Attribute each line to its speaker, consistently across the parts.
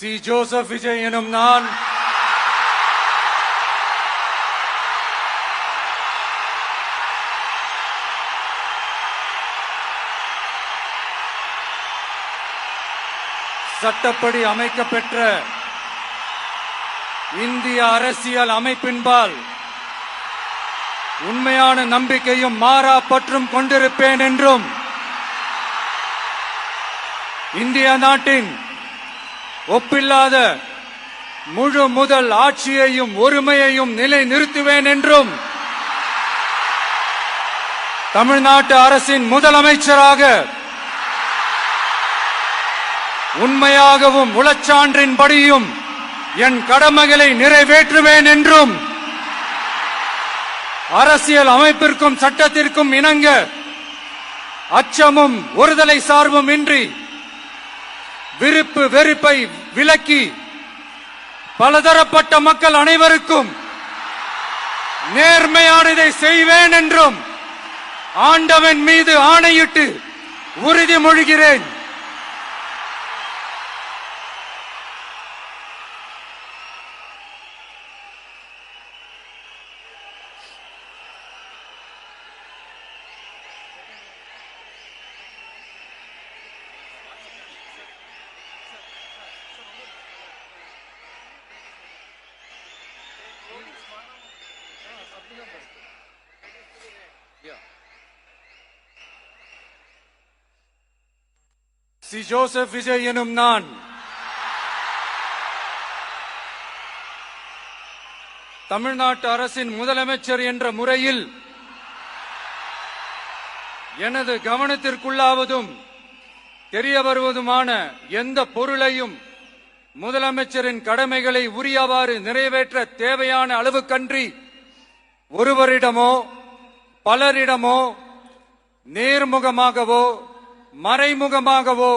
Speaker 1: C. Joseph Vijay எனும் நான் சட்டப்படி அமைக்கப்பெற்ற இந்திய அரசியல் அமைப்பின்பால் உண்மையான நம்பிக்கையும் மாறா பற்றும் கொண்டிருப்பேன் என்றும் இந்திய நாட்டின் ஒப்பில்லாத முழு முதல் ஆட்சியையும் ஒருமையையும் நிலைநிறுத்துவேன் என்றும் தமிழ்நாட்டு அரசின் முதலமைச்சராக உண்மையாகவும் உளச்சான்றின்படியும் என் கடமைகளை நிறைவேற்றுவேன் என்றும் அரசியல் அமைப்பிற்கும் சட்டத்திற்கும் இணங்க அச்சமும் ஒருதலை சார்பும் இன்றி விருப்பு வெறுப்பை விலக்கி பலதரப்பட்ட மக்கள் அனைவருக்கும் நேர்மையானதை செய்வேன் என்றும் ஆண்டவன் மீது ஆணையிட்டு உறுதிமொழிகிறேன். சி. ஜோசப் விஜய் எனும் நான் தமிழ்நாட்டு அரசின் முதலமைச்சர் என்ற முறையில் எனது கவனத்திற்குள்ளாவதும் தெரிய வருவதுமான எந்த பொருளையும் முதலமைச்சரின் கடமைகளை உரியவாறு நிறைவேற்ற தேவையான அளவுக்கன்றி ஒருவரிடமோ பலரிடமோ நேர்முகமாகவோ மறைமுகமாகவோ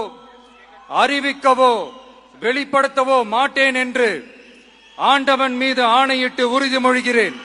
Speaker 1: அறிவிக்கவோ வெளிப்படுத்தவோ மாட்டேன் என்று ஆண்டவன் மீது ஆணையிட்டு உறுதிமொழிகிறேன்.